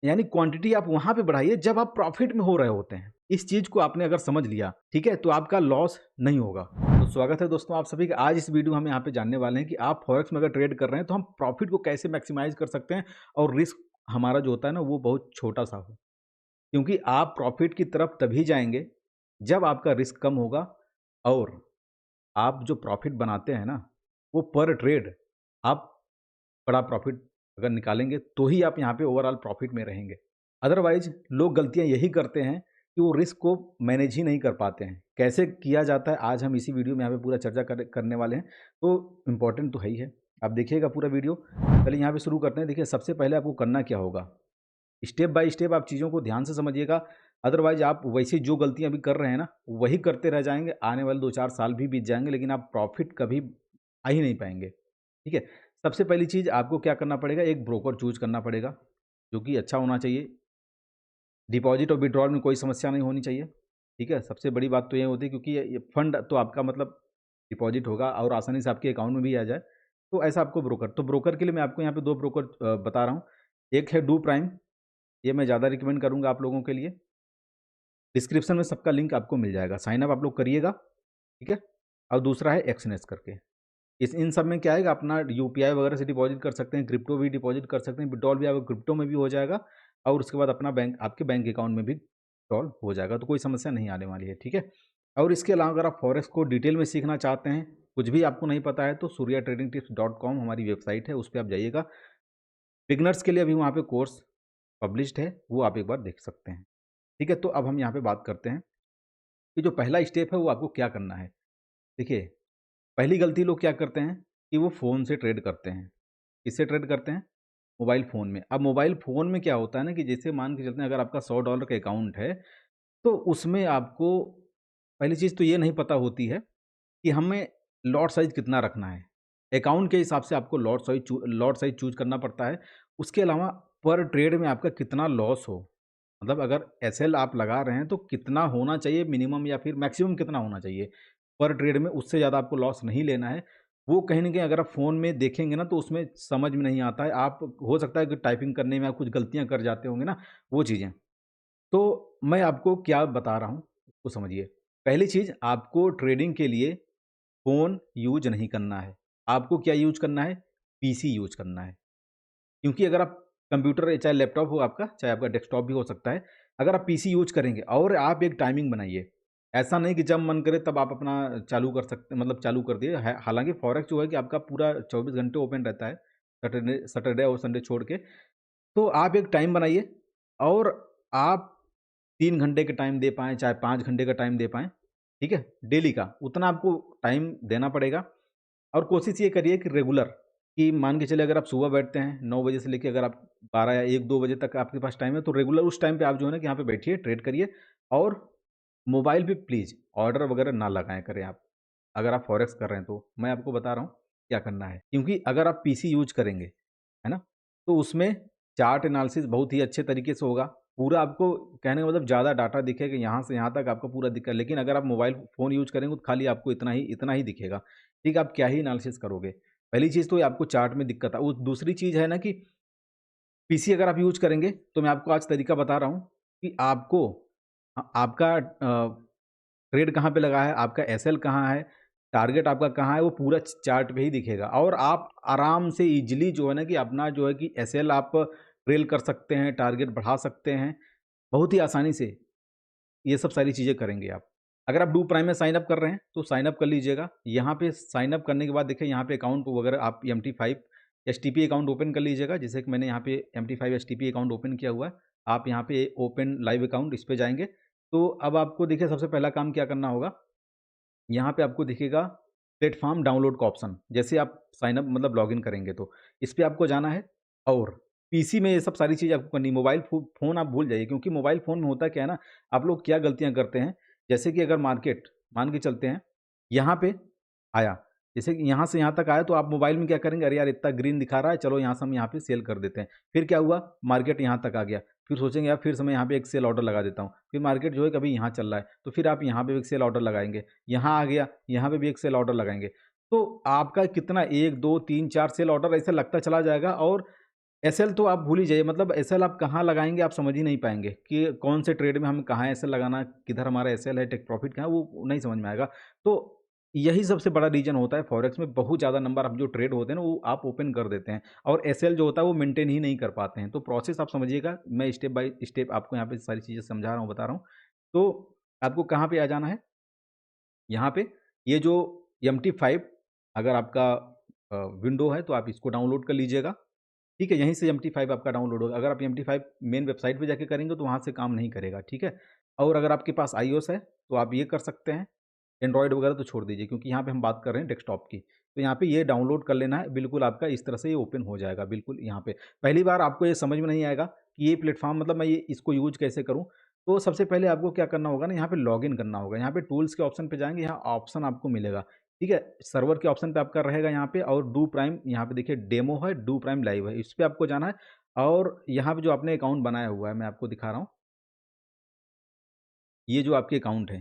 यानी क्वांटिटी आप वहां पे बढ़ाइए जब आप प्रॉफिट में हो रहे होते हैं। इस चीज को आपने अगर समझ लिया, ठीक है, तो आपका लॉस नहीं होगा। तो स्वागत है दोस्तों आप सभी का। आज इस वीडियो हम यहाँ पे जानने वाले हैं कि आप फॉरेक्स में अगर ट्रेड कर रहे हैं तो हम प्रॉफिट को कैसे मैक्सिमाइज कर सकते हैं और रिस्क हमारा जो होता है ना वो बहुत छोटा सा हो। क्योंकि आप प्रॉफिट की तरफ तभी जाएंगे जब आपका रिस्क कम होगा और आप जो प्रॉफिट बनाते हैं ना वो पर ट्रेड आप बड़ा प्रॉफिट अगर निकालेंगे तो ही आप यहाँ पे ओवरऑल प्रॉफिट में रहेंगे। अदरवाइज लोग गलतियाँ यही करते हैं कि वो रिस्क को मैनेज ही नहीं कर पाते हैं। कैसे किया जाता है आज हम इसी वीडियो में यहाँ पे पूरा चर्चा करने वाले हैं। तो इम्पोर्टेंट तो है ही है, आप देखिएगा पूरा वीडियो। पहले यहाँ पे शुरू करते हैं। देखिए सबसे पहले आपको करना क्या होगा, स्टेप बाय स्टेप आप चीज़ों को ध्यान से समझिएगा। अदरवाइज आप वैसे जो गलतियाँ अभी कर रहे हैं ना वही करते रह जाएंगे, आने वाले 2-4 साल भी बीत जाएंगे लेकिन आप प्रॉफिट कभी आ ही नहीं पाएंगे। ठीक है, सबसे पहली चीज़ आपको क्या करना पड़ेगा, एक ब्रोकर चूज करना पड़ेगा जो कि अच्छा होना चाहिए। डिपॉजिट और विड्रॉल में कोई समस्या नहीं होनी चाहिए। ठीक है, सबसे बड़ी बात तो ये होती है क्योंकि ये फंड तो आपका मतलब डिपॉजिट होगा और आसानी से आपके अकाउंट में भी आ जाए, तो ऐसा आपको ब्रोकर। तो ब्रोकर के लिए मैं आपको यहाँ पे 2 ब्रोकर बता रहा हूँ। एक है डू प्राइम, ये मैं ज़्यादा रिकमेंड करूँगा आप लोगों के लिए। डिस्क्रिप्शन में सबका लिंक आपको मिल जाएगा, साइन अप आप लोग करिएगा। ठीक है, और दूसरा है एक्सनेस करके। इन सब में क्या है कि अपना यूपीआई वगैरह से डिपॉजिट कर सकते हैं, क्रिप्टो भी डिपॉजिट कर सकते हैं, विड्रॉल भी आपको क्रिप्टो में भी हो जाएगा और उसके बाद अपना बैंक आपके बैंक अकाउंट में भी विड्रॉल हो जाएगा, तो कोई समस्या नहीं आने वाली है। ठीक है, और इसके अलावा अगर आप फॉरेक्स को डिटेल में सीखना चाहते हैं, कुछ भी आपको नहीं पता है, तो suryaTradingTips.com हमारी वेबसाइट है, उस पर आप जाइएगा। बिगनर्स के लिए अभी वहाँ पे कोर्स पब्लिश्ड है, वो आप एक बार देख सकते हैं। ठीक है, तो अब हम यहाँ पे बात करते हैं कि जो पहला स्टेप है वो आपको क्या करना है। देखिए पहली गलती लोग क्या करते हैं कि वो फ़ोन से ट्रेड करते हैं। किससे ट्रेड करते हैं? मोबाइल फ़ोन में। अब मोबाइल फ़ोन में क्या होता है ना कि जैसे मान के चलते हैं अगर आपका $100 का अकाउंट है, तो उसमें आपको पहली चीज़ तो ये नहीं पता होती है कि हमें लॉट साइज़ कितना रखना है। अकाउंट के हिसाब से आपको लॉट साइज़ चूज़ करना पड़ता है। उसके अलावा पर ट्रेड में आपका कितना लॉस हो, मतलब अगर एसएल आप लगा रहे हैं तो कितना होना चाहिए मिनिमम या फिर मैक्सिमम कितना होना चाहिए पर ट्रेड में, उससे ज़्यादा आपको लॉस नहीं लेना है। वो कहीं न कहीं अगर आप फ़ोन में देखेंगे ना तो उसमें समझ में नहीं आता है। आप हो सकता है कि टाइपिंग करने में आप कुछ गलतियाँ कर जाते होंगे ना, वो चीज़ें। तो मैं आपको क्या बता रहा हूँ, उसको समझिए। पहली चीज़ आपको ट्रेडिंग के लिए फ़ोन यूज़ नहीं करना है। आपको क्या यूज़ करना है? पीसी यूज़ करना है। क्योंकि अगर आप कंप्यूटर चाहे लैपटॉप हो आपका, चाहे आपका डेस्कटॉप भी हो सकता है, अगर आप पीसी यूज़ करेंगे और आप एक टाइमिंग बनाइए। ऐसा नहीं कि जब मन करे तब आप अपना चालू कर सकते, मतलब चालू कर दिए। है हालाँकि फॉरेक्स जो है कि आपका पूरा 24 घंटे ओपन रहता है, सैटरडे सैटरडे और संडे छोड़ के। तो आप एक टाइम बनाइए और आप 3 घंटे का टाइम दे पाएँ, चाहे 5 घंटे का टाइम दे पाएँ, ठीक है? डेली का, उतना आपको टाइम देना पड़ेगा। और कोशिश ये करिए कि रेगुलर, कि मान के चलिए अगर आप सुबह बैठते हैं 9 बजे से लेके अगर आप 12 या 1-2 बजे तक आपके पास टाइम है, तो रेगुलर उस टाइम पे आप जो है ना कि यहाँ पे बैठिए, ट्रेड करिए और मोबाइल पे प्लीज़ ऑर्डर वगैरह ना लगाया करें आप। अगर आप फॉरेक्स कर रहे हैं तो, मैं आपको बता रहा हूँ क्या करना है। क्योंकि अगर आप पीसी यूज़ करेंगे, है ना? तो उसमें चार्ट एनालिसिस बहुत ही अच्छे तरीके से होगा। पूरा आपको कहने का मतलब ज़्यादा डाटा दिखेगा, यहाँ से यहाँ तक आपका पूरा दिखेगा। लेकिन अगर आप मोबाइल फ़ोन यूज़ करेंगे तो खाली आपको इतना ही दिखेगा। ठीक है, आप क्या ही एनालिसिस करोगे? पहली चीज़ तो ये आपको चार्ट में दिक्कत है। वो दूसरी चीज़ है ना कि पीसी अगर आप यूज़ करेंगे, तो मैं आपको आज तरीका बता रहा हूँ कि आपको आपका ट्रेड कहाँ पे लगा है, आपका एसएल कहाँ है, टारगेट आपका कहाँ है, वो पूरा चार्ट पे ही दिखेगा और आप आराम से ईज़िली जो है ना कि अपना जो है कि एसएल आप ट्रेल कर सकते हैं, टारगेट बढ़ा सकते हैं, बहुत ही आसानी से ये सब सारी चीज़ें करेंगे आप। अगर आप डू प्राइम में साइन अप कर रहे हैं, तो साइन अप कर लीजिएगा। यहाँ पे साइन अप करने के बाद देखिए यहाँ पे अकाउंट वगैरह आप एमटी5 एसटीपी अकाउंट ओपन कर लीजिएगा। जैसे कि मैंने यहाँ पे एमटी5 एसटीपी अकाउंट ओपन किया हुआ है। आप यहाँ पे ओपन लाइव अकाउंट इस पे जाएँगे। तो अब आपको देखिए सबसे पहला काम क्या करना होगा, यहाँ पे आपको दिखेगा प्लेटफ़ॉर्म डाउनलोड का ऑप्शन। जैसे आप साइन अप मतलब लॉगिन करेंगे तो इस पे आपको जाना है और पीसी में ये सब सारी चीज़ आपको करनी है। मोबाइल फ़ोन आप भूल जाइए, क्योंकि मोबाइल फ़ोन में होता क्या है ना, आप लोग क्या गलतियाँ करते हैं, जैसे कि अगर मार्केट मान के चलते हैं, यहाँ पे आया, जैसे कि यहाँ से यहाँ तक आया तो आप मोबाइल में क्या करेंगे, अरे यार इतना ग्रीन दिखा रहा है, चलो यहाँ से हम यहाँ पे सेल कर देते हैं। फिर क्या हुआ, मार्केट यहाँ तक आ गया, फिर सोचेंगे यार फिर से मैं यहाँ पे एक सेल ऑर्डर लगा देता हूँ। फिर मार्केट जो है कभी यहाँ चल रहा है, तो फिर आप यहाँ पे एक सेल ऑर्डर लगाएँगे। यहाँ आ गया, यहाँ पे भी एक सेल ऑर्डर लगाएँगे। तो आपका कितना 1, 2, 3, 4 सेल ऑर्डर ऐसा लगता चला जाएगा और एसएल तो आप भूल ही जाइए, मतलब एसएल आप कहाँ लगाएँगे आप समझ ही नहीं पाएँगे कि कौन से ट्रेड में हमें कहाँ एसएल लगाना है, किधर हमारा एसएल है, टेक प्रॉफिट कहाँ है, वो नहीं समझ में आएगा। तो यही सबसे बड़ा रीज़न होता है फॉरेक्स में, बहुत ज़्यादा नंबर आप जो ट्रेड होते हैं ना वो आप ओपन कर देते हैं और एसएल जो होता है वो मेंटेन ही नहीं कर पाते हैं। तो प्रोसेस आप समझिएगा, मैं स्टेप बाय स्टेप आपको यहाँ पे सारी चीज़ें समझा रहा हूँ, बता रहा हूँ। तो आपको कहाँ पे आ जाना है, यहाँ पे ये जो MT5 अगर आपका विंडो है तो आप इसको डाउनलोड कर लीजिएगा। ठीक है, यहीं से MT5 आपका डाउनलोड होगा। अगर आप MT5 मेन वेबसाइट पे जाके करेंगे तो वहाँ से काम नहीं करेगा, ठीक है? और अगर आपके पास iOS है तो आप ये कर सकते हैं, एंड्रॉयड वगैरह तो छोड़ दीजिए क्योंकि यहाँ पे हम बात कर रहे हैं डेस्कटॉप की। तो यहाँ पे ये डाउनलोड कर लेना है, बिल्कुल आपका इस तरह से ये ओपन हो जाएगा, बिल्कुल यहाँ पे। पहली बार आपको ये समझ में नहीं आएगा कि ये प्लेटफ़ॉर्म मतलब मैं ये इसको यूज़ कैसे करूँ? तो सबसे पहले आपको क्या करना होगा ना, यहाँ पे लॉगिन करना होगा। यहाँ पे टूल्स के ऑप्शन पे जाएँगे, यहाँ ऑप्शन आपको मिलेगा, ठीक है? सर्वर के ऑप्शन पे आपका रहेगा यहाँ पे, और डू प्राइम यहाँ पे देखिए डेमो है, डू प्राइम लाइव है, इस पे आपको जाना है। और यहाँ पे जो आपने अकाउंट बनाया हुआ है, मैं आपको दिखा रहा हूँ। ये जो आपके अकाउंट है,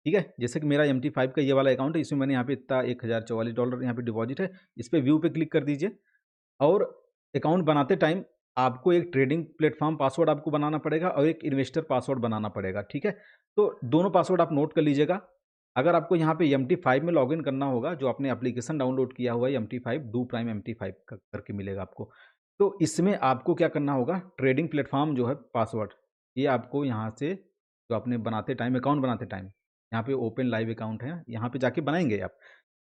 ठीक है? जैसे कि मेरा MT5 का ये वाला अकाउंट है, इसमें मैंने यहाँ पे इतना $1044 यहाँ पे डिपॉज़िट है। इस पे व्यू पे क्लिक कर दीजिए और अकाउंट बनाते टाइम आपको एक ट्रेडिंग प्लेटफ़ॉर्म पासवर्ड आपको बनाना पड़ेगा और एक इन्वेस्टर पासवर्ड बनाना पड़ेगा, ठीक है? तो दोनों पासवर्ड आप नोट कर लीजिएगा। अगर आपको यहाँ पे MT5 में लॉगिन करना होगा, जो आपने एप्लीकेशन डाउनलोड किया हुआ है MT5 डू प्राइम MT5 क करके मिलेगा आपको। तो इसमें आपको क्या करना होगा, ट्रेडिंग प्लेटफ़ॉर्म जो है पासवर्ड, ये आपको यहाँ से जो आपने बनाते टाइम अकाउंट बनाते टाइम, यहाँ पे ओपन लाइव अकाउंट है, यहाँ पे जाके बनाएँगे आप।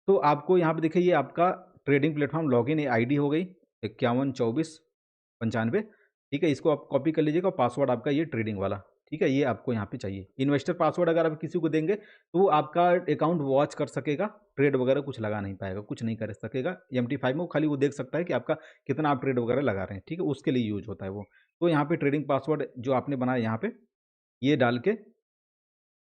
तो आपको यहाँ पे देखिए ये आपका ट्रेडिंग प्लेटफ़ॉर्म लॉगिन आईडी हो गई 512495, ठीक है? इसको आप कॉपी कर लीजिएगा और पासवर्ड आपका ये ट्रेडिंग वाला, ठीक है? ये आपको यहाँ पे चाहिए। इन्वेस्टर पासवर्ड अगर आप किसी को देंगे तो वो आपका अकाउंट वॉच कर सकेगा, ट्रेड वगैरह कुछ लगा नहीं पाएगा, कुछ नहीं कर सकेगा। MT5 में वो खाली वो देख सकता है कि आपका कितना आप ट्रेड वगैरह लगा रहे हैं, ठीक है? उसके लिए यूज़ होता है वो। तो यहाँ पे ट्रेडिंग पासवर्ड जो आपने बनाया यहाँ पे, ये डाल के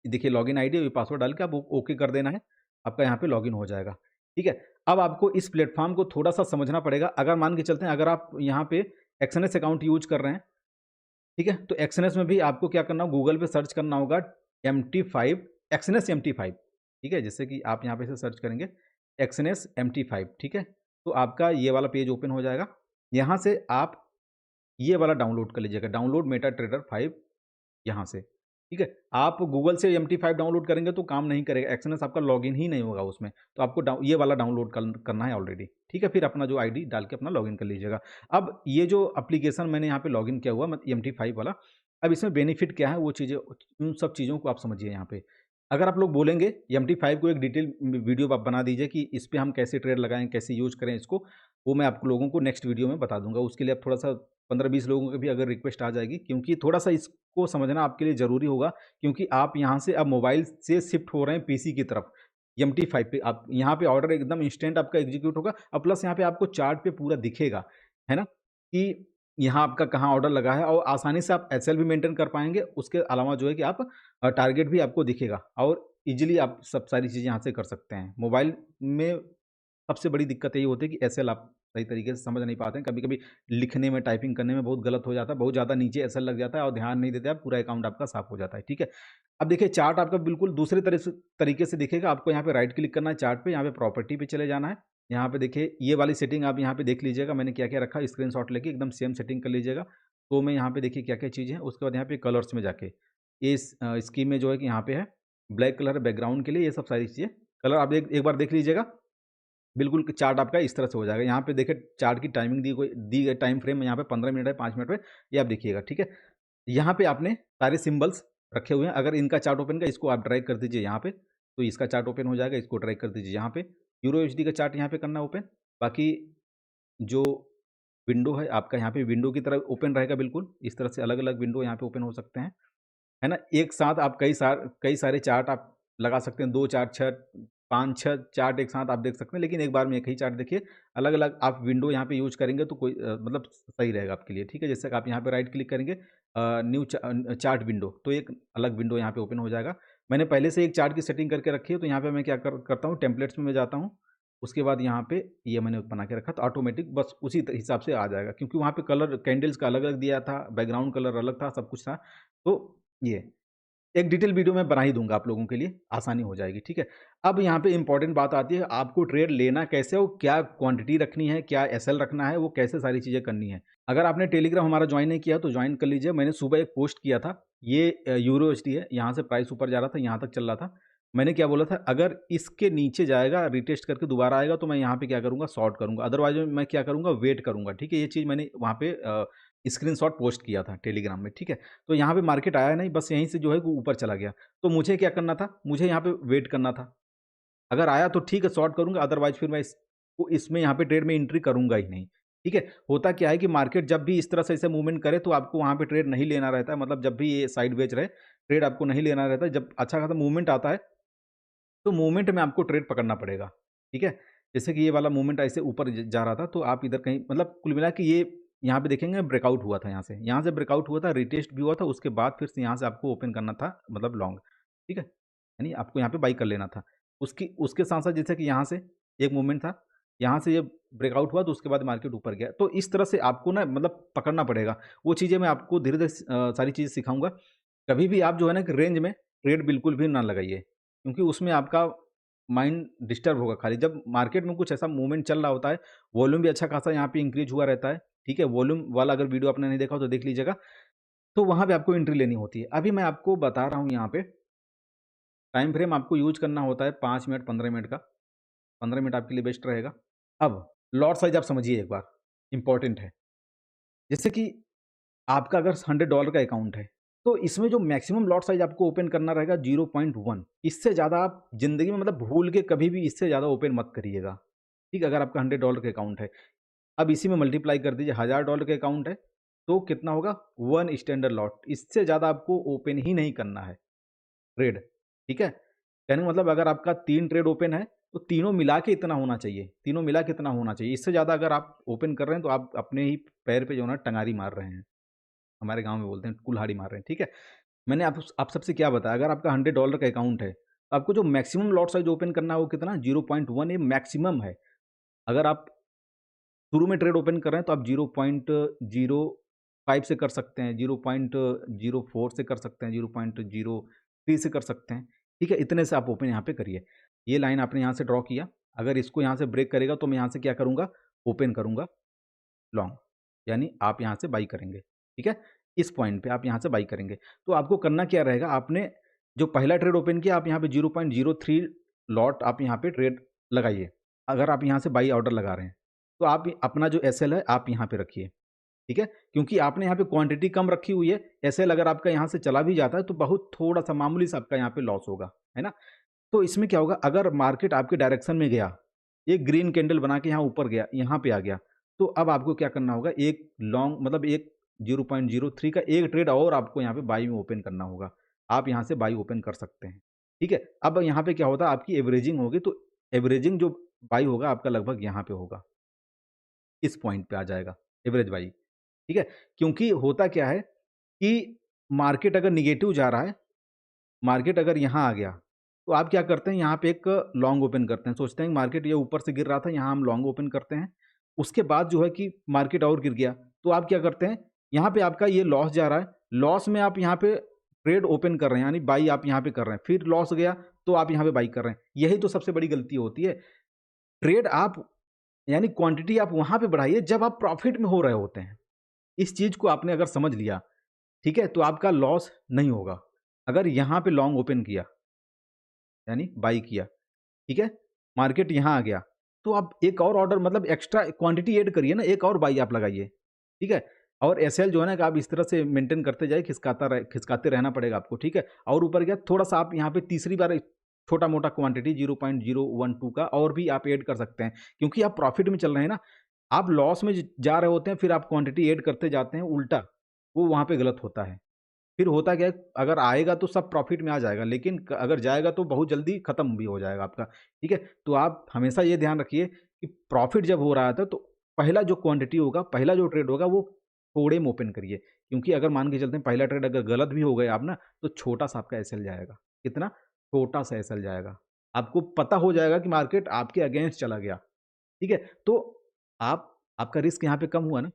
देखिए लॉगिन आईडी और ये पासवर्ड डाल के आप ओके कर देना है, आपका यहाँ पे लॉगिन हो जाएगा, ठीक है? अब आपको इस प्लेटफ़ॉर्म को थोड़ा-सा समझना पड़ेगा। अगर मान के चलते हैं, अगर आप यहाँ पे एक्सएनएस अकाउंट यूज़ कर रहे हैं, ठीक है? तो एक्सएनएस में भी आपको क्या करना होगा, गूगल पे सर्च करना होगा MT5 एक्सएनएस MT5, ठीक है? जैसे कि आप यहाँ पे से सर्च करेंगे एक्सएनएस MT5, ठीक है? तो आपका ये वाला पेज ओपन हो जाएगा। यहाँ से आप ये वाला डाउनलोड कर लीजिएगा, डाउनलोड मेटा ट्रेडर 5 यहाँ से, ठीक है? आप गूगल से MT5 डाउनलोड करेंगे तो काम नहीं करेगा, एक्सएनएस आपका लॉगिन ही नहीं होगा उसमें। तो आपको ये वाला डाउनलोड करना है ऑलरेडी, ठीक है? फिर अपना जो आईडी डाल के अपना लॉगिन कर लीजिएगा। अब ये जो एप्लीकेशन मैंने यहाँ पे लॉगिन किया हुआ MT5 वाला, अब इसमें बेनिफिट क्या है वो चीज़ें, उन सब चीज़ों को आप समझिए यहाँ पे। अगर आप लोग बोलेंगे MT5 को एक डिटेल वीडियो आप बना दीजिए कि इस पे हम कैसे ट्रेड लगाएँ, कैसे यूज़ करें इसको, वो मैं आप लोगों को नेक्स्ट वीडियो में बता दूँगा। उसके लिए आप थोड़ा-सा 15-20 लोगों की भी अगर रिक्वेस्ट आ जाएगी, क्योंकि थोड़ा-सा इसको समझना आपके लिए ज़रूरी होगा, क्योंकि आप यहाँ से अब मोबाइल से शिफ्ट हो रहे हैं पीसी की तरफ। MT5 पे आप यहाँ पे ऑर्डर एकदम इंस्टेंट आपका एग्ज़ीक्यूट होगा और प्लस यहाँ पे आपको चार्ट पे पूरा दिखेगा, है ना? कि यहाँ आपका कहाँ ऑर्डर लगा है और आसानी से आप एसएल भी मेंटेन कर पाएँगे। उसके अलावा जो है कि आप टारगेट भी आपको दिखेगा और ईज़िली आप सब सारी चीज़ें यहाँ से कर सकते हैं। मोबाइल में सबसे बड़ी दिक्कत यही होती है कि एसएल आप सही तरीके से समझ नहीं पाते हैं। कभी-कभी लिखने में, टाइपिंग करने में बहुत गलत हो जाता है, बहुत ज़्यादा नीचे एसएल लग जाता है और ध्यान नहीं देते आप, पूरा अकाउंट आपका साफ हो जाता है, ठीक है? अब देखिए चार्ट आपका बिल्कुल दूसरे तरीके से दिखेगा। आपको यहाँ पे राइट क्लिक करना है चार्ट पे, यहाँ पे प्रॉपर्टी पे चले जाना है। यहाँ पे देखिए ये वाली सेटिंग आप यहाँ पे देख लीजिएगा, मैंने क्या-क्या रखा है, स्क्रीनशॉट लेके एकदम सेम सेटिंग कर लीजिएगा। तो मैं यहाँ पे देखिए क्या-क्या चीज़ें हैं, उसके बाद यहाँ पे कलर्स में जाके इस स्कीम में जो है कि यहाँ पे है ब्लैक कलर बैकग्राउंड के लिए, ये सब सारी चीज़ें कलर आप एक एक बार देख लीजिएगा। बिल्कुल चार्ट आपका इस तरह से हो जाएगा। यहाँ पे देखिए चार्ट की टाइमिंग दी गई टाइम फ्रेम यहाँ पे 15 मिनट है, 5 मिनट है, ये आप देखिएगा, ठीक है? यहाँ पे आपने सारे सिंबल्स रखे हुए हैं। अगर इनका चार्ट ओपन का इसको आप ड्रैग कर दीजिए यहाँ पे, तो इसका चार्ट ओपन हो जाएगा, इसको ड्रैग कर दीजिए यहाँ पे। यूरो यूएसडी का चार्ट यहाँ पे करना है ओपन। बाकी जो विंडो है आपका यहाँ पे विंडो की तरह ओपन रहेगा बिल्कुल, इस तरह से अलग-अलग विंडो यहाँ पे ओपन हो सकते हैं। है ना? एक साथ आप कई सारे चार्ट आप लगा सकते हैं, 2 चार्ट, 6 5-6 चार्ट एक साथ आप देख सकते हैं, लेकिन एक बार में एक ही चार्ट देखिए। अलग-अलग आप विंडो यहाँ पे यूज़ करेंगे तो कोई मतलब सही रहेगा आपके लिए, ठीक है? जैसे कि आप यहाँ पे राइट क्लिक करेंगे चार्ट विंडो, तो एक अलग विंडो यहाँ पे ओपन हो जाएगा। मैंने पहले से एक चार्ट की सेटिंग करके रखी है, तो यहाँ पे मैं क्या करता हूँ, टेम्पलेट्स में मैं जाता हूँ। उसके बाद यहाँ पे ये मैंने बना के रखा, तो ऑटोमेटिक बस उसी हिसाब से आ जाएगा, क्योंकि वहाँ पे कलर कैंडल्स का अलग-अलग दिया था, बैकग्राउंड कलर अलग था, सब कुछ था। तो ये एक डिटेल वीडियो मैं बना ही दूंगा आप लोगों के लिए, आसानी हो जाएगी। ठीक है, अब यहाँ पे इंपॉर्टेंट बात आती है, आपको ट्रेड लेना कैसे हो, क्या क्वांटिटी रखनी है, क्या एसएल रखना है, वो कैसे सारी चीज़ें करनी है। अगर आपने टेलीग्राम हमारा ज्वाइन नहीं किया तो ज्वाइन कर लीजिए। मैंने सुबह एक पोस्ट किया था, ये यूरो एचडी है, यहाँ से प्राइस ऊपर जा रहा था, यहाँ तक चल रहा था। मैंने क्या बोला था, अगर इसके नीचे जाएगा, रिटेस्ट करके दोबारा आएगा तो मैं यहाँ पे क्या करूँगा, शॉर्ट करूँगा, अदरवाइज मैं क्या करूँगा, वेट करूँगा। ठीक है, ये चीज़ मैंने वहाँ पे स्क्रीनशॉट पोस्ट किया था टेलीग्राम में। ठीक है, तो यहाँ पे मार्केट आया नहीं, बस यहीं से जो है वो ऊपर चला गया। तो मुझे क्या करना था, मुझे यहाँ पे वेट करना था। अगर आया तो ठीक है, शॉर्ट करूँगा, अदरवाइज फिर मैं इसमें यहाँ पे ट्रेड में एंट्री करूँगा ही नहीं। ठीक है, होता क्या है कि मार्केट जब भी इस तरह से ऐसे मूवमेंट करे तो आपको वहाँ पे ट्रेड नहीं लेना रहता है। मतलब जब भी ये साइड वेज रहे, ट्रेड आपको नहीं लेना रहता है। जब अच्छा खासा मूवमेंट आता है तो मूवमेंट में आपको ट्रेड पकड़ना पड़ेगा। ठीक है, जैसे कि ये वाला मूवमेंट ऐसे ऊपर जा रहा था, तो आप इधर कहीं, मतलब कुल मिला के ये यहाँ पे देखेंगे ब्रेकआउट हुआ था, यहाँ से ब्रेकआउट हुआ था, रिटेस्ट भी हुआ था, उसके बाद फिर से यहाँ से आपको ओपन करना था, मतलब लॉन्ग। ठीक है, यानी आपको यहाँ पे बाई कर लेना था। उसके साथ साथ जैसे कि यहाँ से एक मूवमेंट था, यहाँ से ये ब्रेकआउट हुआ तो उसके बाद मार्केट ऊपर गया। तो इस तरह से आपको ना, मतलब पकड़ना पड़ेगा। वो चीज़ें मैं आपको धीरे धीरे सारी चीज़ें सिखाऊंगा। कभी भी आप जो है ना कि रेंज में ट्रेड बिल्कुल भी ना लगाइए, क्योंकि उसमें आपका माइंड डिस्टर्ब होगा खाली। जब मार्केट में कुछ ऐसा मूवमेंट चल रहा होता है, वॉल्यूम भी अच्छा खासा यहाँ पे इंक्रीज हुआ रहता है। ठीक है, वॉल्यूम वाला अगर वीडियो आपने नहीं देखा हो तो देख लीजिएगा। तो वहाँ पे आपको एंट्री लेनी होती है। अभी मैं आपको बता रहा हूँ, यहाँ पे टाइम फ्रेम आपको यूज करना होता है 5 मिनट 15 मिनट का। 15 मिनट आपके लिए बेस्ट रहेगा। अब लॉट साइज आप समझिए एक बार, इंपॉर्टेंट है। जैसे कि आपका अगर $100 का अकाउंट है, तो इसमें जो मैक्सिमम लॉट साइज आपको ओपन करना रहेगा 0.1। इससे ज़्यादा आप ज़िंदगी में, मतलब भूल के कभी भी इससे ज़्यादा ओपन मत करिएगा। ठीक है, अगर आपका $100 का अकाउंट है, अब इसी में मल्टीप्लाई कर दीजिए, $1000 का अकाउंट है तो कितना होगा, 1 स्टैंडर्ड लॉट। इससे ज़्यादा आपको ओपन ही नहीं करना है ट्रेड। ठीक है, कहने का मतलब अगर आपका 3 ट्रेड ओपन है तो तीनों मिला के इतना होना चाहिए, तीनों मिला के इतना होना चाहिए। इससे ज़्यादा अगर आप ओपन कर रहे हैं तो आप अपने ही पैर पे जो है ना टंगारी मार रहे हैं। हमारे गाँव में बोलते हैं कुल्हाड़ी मार रहे हैं। ठीक है, मैंने आप सबसे क्या बताया, अगर आपका $100 का अकाउंट है, तो आपको जो मैक्सिमम लॉट साइज ओपन करना है वो कितना, 0.1, ये मैक्सिमम है। अगर आप शुरू में ट्रेड ओपन कर रहे हैं तो आप 0.05 से कर सकते हैं, 0.04 से कर सकते हैं, 0.03 से कर सकते हैं। ठीक है, इतने से आप ओपन यहाँ पे करिए। ये लाइन आपने यहाँ से ड्रॉ किया, अगर इसको यहाँ से ब्रेक करेगा तो मैं यहाँ से क्या करूँगा, ओपन करूँगा लॉन्ग, यानी आप यहाँ से बाई करेंगे। ठीक है, इस पॉइंट पे आप यहाँ से बाई करेंगे। तो आपको करना क्या रहेगा, आपने जो पहला ट्रेड ओपन किया, आप यहाँ पे 0.03 लॉट आप यहाँ पे ट्रेड लगाइए। अगर आप यहाँ से बाई ऑर्डर लगा रहे हैं तो आप अपना जो एसएल है आप यहाँ पे रखिए। ठीक है, क्योंकि आपने यहाँ पे क्वांटिटी कम रखी हुई है। एसएल अगर आपका यहाँ से चला भी जाता है तो बहुत थोड़ा सा मामूली सा आपका यहाँ पे लॉस होगा, है ना। तो इसमें क्या होगा, अगर मार्केट आपके डायरेक्शन में गया, एक ग्रीन कैंडल बना के यहाँ ऊपर गया, यहाँ पे आ गया, तो अब आपको क्या करना होगा, एक लॉन्ग, मतलब एक 0.03 का एक ट्रेड और आपको यहाँ पे बाई में ओपन करना होगा। आप यहाँ से बाई ओपन कर सकते हैं। ठीक है, अब यहाँ पे क्या होता है, आपकी एवरेजिंग होगी, तो एवरेजिंग जो बाई होगा आपका लगभग यहाँ पे होगा, इस पॉइंट पे आ जाएगा एवरेज बाई। ठीक है, क्योंकि होता क्या है कि मार्केट अगर निगेटिव जा रहा है, मार्केट अगर यहाँ आ गया, तो आप क्या करते हैं, यहाँ पे एक लॉन्ग ओपन करते हैं। सोचते हैं कि मार्केट ये ऊपर से गिर रहा था, यहाँ हम लॉन्ग ओपन करते हैं। उसके बाद जो है कि मार्केट और गिर गया, तो आप क्या करते हैं, यहाँ पे आपका ये लॉस जा रहा है, लॉस में आप यहाँ पे ट्रेड ओपन कर रहे हैं, यानी बाई आप यहाँ पे कर रहे हैं, फिर लॉस गया तो आप यहाँ पे बाई कर रहे हैं। यही तो सबसे बड़ी गलती होती है। ट्रेड आप, यानी क्वांटिटी आप वहाँ पे बढ़ाइए जब आप प्रॉफिट में हो रहे होते हैं। इस चीज़ को आपने अगर समझ लिया, ठीक है, तो आपका लॉस नहीं होगा। अगर यहाँ पे लॉन्ग ओपन किया, यानी बाई किया, ठीक है, मार्केट यहाँ आ गया, तो आप एक और ऑर्डर, मतलब एक्स्ट्रा क्वांटिटी ऐड करिए ना, एक और बाई आप लगाइए। ठीक है, और एसएल जो है ना कि आप इस तरह से मेंटेन करते जाइए, खिसकाते रहना पड़ेगा आपको। ठीक है, और ऊपर गया थोड़ा सा, आप यहाँ पे तीसरी बार छोटा मोटा क्वांटिटी 0.012 का और भी आप ऐड कर सकते हैं, क्योंकि आप प्रॉफिट में चल रहे हैं ना। आप लॉस में जा रहे होते हैं, फिर आप क्वांटिटी ऐड करते जाते हैं, उल्टा वो वहाँ पे गलत होता है। फिर होता क्या है, अगर आएगा तो सब प्रॉफिट में आ जाएगा, लेकिन अगर जाएगा तो बहुत जल्दी खत्म भी हो जाएगा आपका। ठीक है, तो आप हमेशा ये ध्यान रखिए कि प्रॉफिट जब हो रहा था तो पहला जो क्वांटिटी होगा, पहला जो ट्रेड होगा, वो थोड़े में ओपन करिए। क्योंकि अगर मान के चलते हैं पहला ट्रेड अगर गलत भी हो गए आप ना, तो छोटा सा आपका एसएल जाएगा। कितना, छोटा सा एसएल जाएगा। आपको पता हो जाएगा कि मार्केट आपके अगेंस्ट चला गया। ठीक है, तो आपका रिस्क यहाँ पे कम हुआ ना।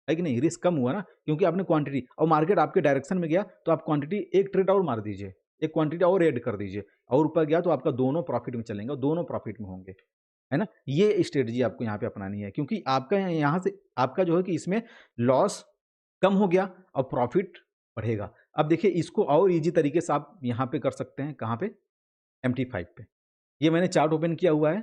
है कि नहीं, रिस्क कम हुआ ना, क्योंकि आपने क्वांटिटी और मार्केट आपके डायरेक्शन में गया तो आप क्वांटिटी एक ट्रेड और मार दीजिए, एक क्वांटिटी और ऐड कर दीजिए और ऊपर गया तो आपका दोनों प्रॉफिट में चलेंगे, दोनों प्रॉफिट में होंगे, है ना। ये स्ट्रेटजी आपको यहाँ पे अपनानी है, क्योंकि आपका यहाँ से आपका जो है कि इसमें लॉस कम हो गया और प्रॉफिट बढ़ेगा। अब देखिए इसको और इजी तरीके से आप यहाँ पे कर सकते हैं, कहाँ पे, MT5 पे। ये मैंने चार्ट ओपन किया हुआ है,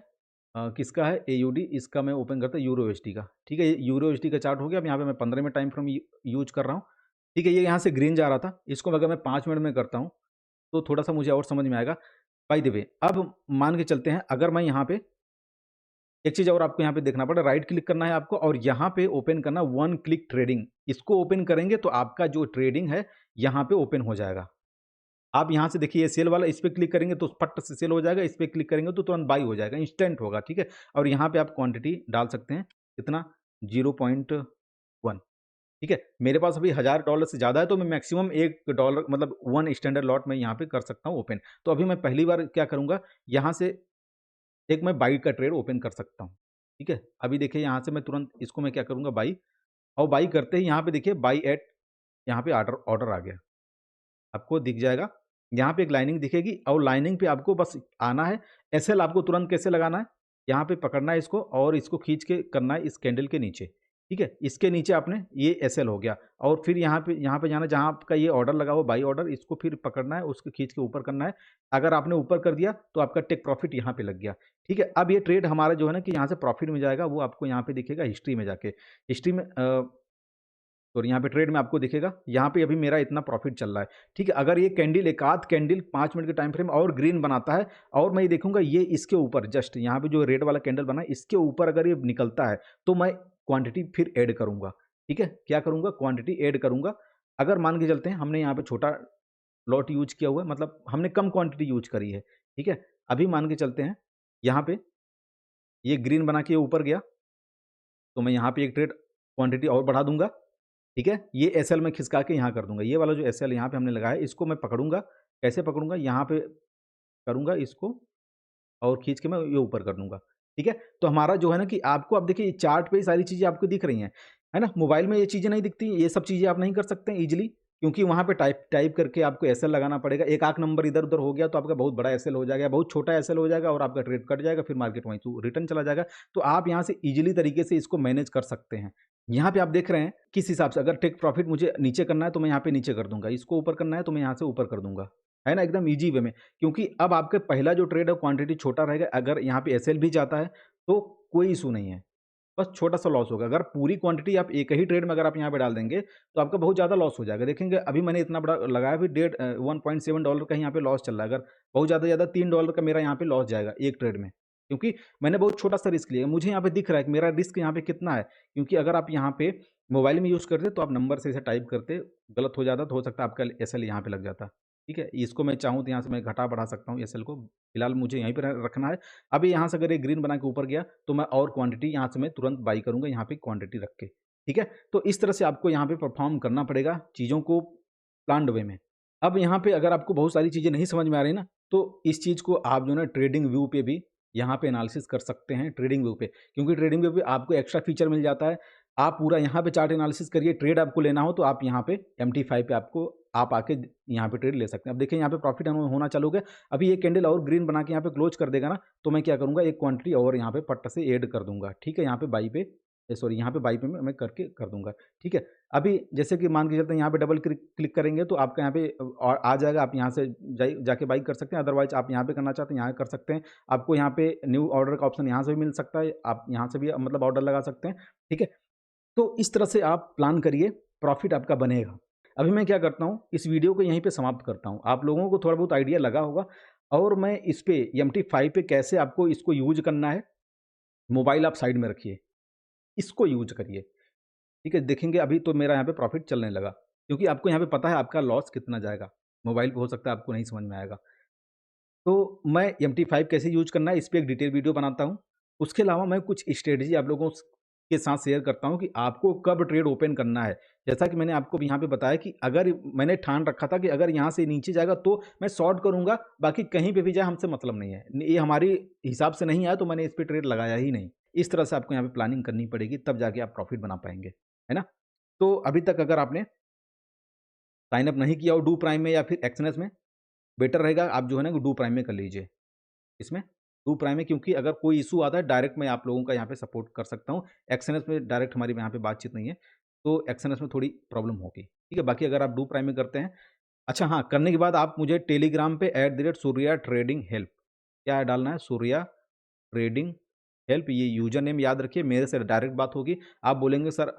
किसका है, AUD, इसका मैं ओपन करता हूँ यूरो USD का, ठीक है। ये यूरो USD का चार्ट हो गया। अब यहाँ पे मैं 15 में टाइम फ्रेम यूज कर रहा हूँ, ठीक है। ये यहाँ से ग्रीन जा रहा था, इसको अगर मैं 5 मिनट में करता हूँ तो थोड़ा सा मुझे और समझ में आएगा। बाय द वे अब मान के चलते हैं, अगर मैं यहाँ पे एक चीज़ और आपको यहाँ पे देखना पड़ेगा, राइट क्लिक करना है आपको और यहाँ पे ओपन करना वन क्लिक ट्रेडिंग। इसको ओपन करेंगे तो आपका जो ट्रेडिंग है यहाँ पे ओपन हो जाएगा। आप यहाँ से देखिए ये सेल वाला, इस पे क्लिक करेंगे तो फट से सेल हो जाएगा, इस पे क्लिक करेंगे तो तुरंत बाई हो जाएगा, इंस्टेंट होगा, ठीक है। और यहाँ पे आप क्वांटिटी डाल सकते हैं, कितना, 0.1, ठीक है। मेरे पास अभी $1000 से ज़्यादा है तो मैं मैक्सिमम $1 मतलब 1 स्टैंडर्ड लॉट में यहाँ पे कर सकता हूँ ओपन। तो अभी मैं पहली बार क्या करूँगा, यहाँ से एक मैं बाई का ट्रेड ओपन कर सकता हूँ, ठीक है। अभी देखिए यहाँ से मैं तुरंत इसको मैं क्या करूँगा, बाई, और बाई करते ही यहाँ पे देखिए बाई एट, यहाँ पे ऑर्डर ऑर्डर आ गया, आपको दिख जाएगा। यहाँ पे एक लाइनिंग दिखेगी और लाइनिंग पे आपको बस आना है। एसएल आपको तुरंत कैसे लगाना है, यहाँ पे पकड़ना है इसको और इसको खींच के करना है इस कैंडल के नीचे, ठीक है। इसके नीचे आपने ये एसएल हो गया और फिर यहाँ पे जाना जहाँ आपका ये ऑर्डर लगा हुआ बाई ऑर्डर, इसको फिर पकड़ना है, उसको खींच के ऊपर करना है। अगर आपने ऊपर कर दिया तो आपका टेक प्रॉफिट यहाँ पे लग गया, ठीक है। अब ये ट्रेड हमारा जो है ना कि यहाँ से प्रॉफिट में जाएगा, वो आपको यहाँ पे दिखेगा हिस्ट्री में जाके, हिस्ट्री में और यहाँ पे ट्रेड में आपको दिखेगा, यहाँ पे अभी मेरा इतना प्रॉफिट चल रहा है, ठीक है। अगर ये कैंडल एक आध कैंडल 5 मिनट के टाइम फ्रेम और ग्रीन बनाता है और मैं ये देखूंगा ये इसके ऊपर जस्ट यहाँ पे जो रेड वाला कैंडल बना है इसके ऊपर अगर ये निकलता है तो मैं क्वांटिटी फिर ऐड करूंगा, ठीक है। क्या करूंगा, क्वांटिटी ऐड करूंगा। अगर मान के चलते हैं हमने यहाँ पे छोटा लॉट यूज किया हुआ है, मतलब हमने कम क्वांटिटी यूज करी है, ठीक है। अभी मान के चलते हैं यहाँ पे ये ग्रीन बना के ऊपर गया तो मैं यहाँ पे एक ट्रेड क्वांटिटी और बढ़ा दूंगा, ठीक है। ये एसएल में खिसका के यहाँ कर दूंगा, ये वाला जो एसएल यहाँ पे हमने लगाया इसको मैं पकड़ूंगा। कैसे पकड़ूंगा, यहाँ पे करूंगा इसको और खींच के मैं ये ऊपर कर दूंगा, ठीक है। तो हमारा जो है ना कि आपको अब देखिए चार्ट पे ये सारी चीज़ें आपको दिख रही हैं, है ना। मोबाइल में ये चीज़ें नहीं दिखती, ये सब चीज़ें आप नहीं कर सकते हैं ईजिली, क्योंकि वहाँ पे टाइप टाइप करके आपको एसएल लगाना पड़ेगा। एक आख नंबर इधर उधर हो गया तो आपका बहुत बड़ा एसएल हो जाएगा, बहुत छोटा एसएल हो जाएगा और आपका ट्रेड कट जाएगा, फिर मार्केट वहीं से रिटर्न चला जाएगा। तो आप यहाँ से ईजिली तरीके से इसको मैनेज कर सकते हैं। यहाँ पे आप देख रहे हैं किस हिसाब से, अगर टेक प्रॉफिट मुझे नीचे करना है तो मैं यहाँ पे नीचे कर दूंगा, इसको ऊपर करना है तो मैं यहाँ से ऊपर कर दूंगा, है ना, एकदम ईजी वे में। क्योंकि अब आपके पहला जो ट्रेड है क्वांटिटी छोटा रहेगा, अगर यहाँ पे एसएल भी जाता है तो कोई इशू नहीं है, बस छोटा सा लॉस होगा। अगर पूरी क्वांटिटी आप एक ही ट्रेड में अगर आप यहाँ पे डाल देंगे तो आपका बहुत ज़्यादा लॉस हो जाएगा। देखेंगे अभी मैंने इतना बड़ा लगाया, फिर $1.7 का यहाँ पे लॉस चल रहा है। अगर बहुत ज़्यादा $3 का मेरा यहाँ पे लॉस जाएगा एक ट्रेड में, क्योंकि मैंने बहुत छोटा सा रिस्क लिया। मुझे यहाँ पे दिख रहा है कि मेरा रिस्क यहाँ पे कितना है, क्योंकि अगर आप यहाँ पे मोबाइल में यूज़ करते तो आप नंबर से इसे टाइप करते, गलत हो जाता तो हो सकता है आपका एसएल यहाँ पे लग जाता, ठीक है। इसको मैं चाहूँ तो यहाँ से मैं घटा बढ़ा सकता हूँ एसएल को, फिलहाल मुझे यहीं पर रखना है। अभी यहाँ से अगर ये ग्रीन बना के ऊपर गया तो मैं और क्वांटिटी यहाँ से मैं तुरंत बाई करूँगा यहाँ पे क्वांटिटी रख के, ठीक है। तो इस तरह से आपको यहाँ पे परफॉर्म करना पड़ेगा चीज़ों को प्लान्ड वे में। अब यहाँ पे अगर आपको बहुत सारी चीज़ें नहीं समझ में आ रही ना, तो इस चीज़ को आप जो है ना ट्रेडिंग व्यू पे भी यहाँ पे एनालिसिस कर सकते हैं, ट्रेडिंग व्यू पे, क्योंकि ट्रेडिंग व्यू पे आपको एक्स्ट्रा फीचर मिल जाता है। आप पूरा यहाँ पे चार्ट एनालिसिस करिए, ट्रेड आपको लेना हो तो आप यहाँ पे MT5 पे आपको आप आके यहाँ पे ट्रेड ले सकते हैं। अब देखिए यहाँ पे प्रॉफिट होना चालू हो गया। अभी ये कैंडल और ग्रीन बना के यहाँ पे क्लोज कर देगा ना, तो मैं क्या करूँगा, एक क्वांटिटी और यहाँ पे पट्टा से ऐड कर दूंगा, ठीक है। यहाँ पे बाई पे सॉरी यहाँ पे बाई पे मैं करके कर दूंगा, ठीक है। अभी जैसे कि मान के चलते हैं यहाँ पे डबल क्लिक करेंगे तो आपका यहाँ पे और आ जाएगा, आप यहाँ से जाके बाई कर सकते हैं। अदरवाइज आप यहाँ पे करना चाहते हैं यहाँ कर सकते हैं। आपको यहाँ पे न्यू ऑर्डर का ऑप्शन यहाँ से भी मिल सकता है, आप यहाँ से भी मतलब ऑर्डर लगा सकते हैं, ठीक है। तो इस तरह से आप प्लान करिए, प्रॉफिट आपका बनेगा। अभी मैं क्या करता हूँ, इस वीडियो को यहीं पे समाप्त करता हूँ। आप लोगों को थोड़ा बहुत आइडिया लगा होगा और मैं इस पे MT5 पे कैसे आपको इसको यूज करना है, मोबाइल आप साइड में रखिए, इसको यूज करिए, ठीक है। देखेंगे अभी तो मेरा यहाँ पे प्रॉफिट चलने लगा, क्योंकि आपको यहाँ पे पता है आपका लॉस कितना जाएगा। मोबाइल पे हो सकता है आपको नहीं समझ में आएगा। तो मैं MT5 कैसे यूज करना है इस पे एक डिटेल वीडियो बनाता हूँ। उसके अलावा मैं कुछ स्ट्रेटजी आप लोगों के साथ शेयर करता हूँ कि आपको कब ट्रेड ओपन करना है। जैसा कि मैंने आपको यहाँ पे बताया कि अगर मैंने ठान रखा था कि अगर यहाँ से नीचे जाएगा तो मैं शॉर्ट करूँगा, बाकी कहीं पे भी जाए हमसे मतलब नहीं है, ये हमारी हिसाब से नहीं आया तो मैंने इस पर ट्रेड लगाया ही नहीं। इस तरह से आपको यहाँ पे प्लानिंग करनी पड़ेगी, तब जाके आप प्रॉफिट बना पाएंगे, है ना। तो अभी तक अगर आपने साइन अप नहीं किया हो डू प्राइम में या फिर एक्सएनएस में, बेटर रहेगा आप जो है ना डू प्राइम में कर लीजिए। इसमें डू प्राइम में, क्योंकि अगर कोई इशू आता है डायरेक्ट मैं आप लोगों का यहाँ पे सपोर्ट कर सकता हूँ। एक्सएनएस में डायरेक्ट हमारी यहाँ पे बातचीत नहीं है, तो एक्सएनएस में थोड़ी प्रॉब्लम होगी, ठीक है। बाकी अगर आप डू प्राइम में करते हैं, अच्छा हाँ, करने के बाद आप मुझे टेलीग्राम पे @सूर्या ट्रेडिंग हेल्प क्या डालना है, सूर्या ट्रेडिंग हेल्प, ये यूजर नेम याद रखिए। मेरे से डायरेक्ट बात होगी। आप बोलेंगे सर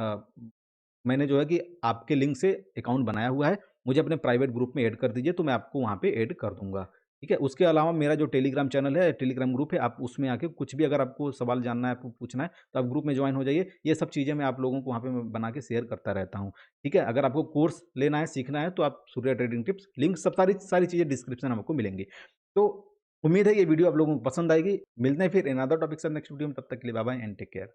मैंने जो है कि आपके लिंक से अकाउंट बनाया हुआ है, मुझे अपने प्राइवेट ग्रुप में ऐड कर दीजिए, तो मैं आपको वहाँ पे ऐड कर दूँगा, ठीक है। उसके अलावा मेरा जो टेलीग्राम चैनल है, टेलीग्राम ग्रुप है, आप उसमें आके कुछ भी अगर आपको सवाल जानना है, आपको पूछना है, तो आप ग्रुप में ज्वाइन हो जाइए। ये सब चीज़ें मैं आप लोगों को वहाँ पे मैं बना के शेयर करता रहता हूँ, ठीक है। अगर आपको कोर्स लेना है, सीखना है, तो आप सूर्या ट्रेडिंग टिप्स लिंक सब सारी सारी चीज़ें डिस्क्रिप्शन में आपको मिलेंगी। तो उम्मीद है ये वीडियो आप लोगों को पसंद आएगी। मिलते हैं फिर अनदर टॉपिक से नेक्स्ट वीडियो में, तब तक के लिए bye bye and take care.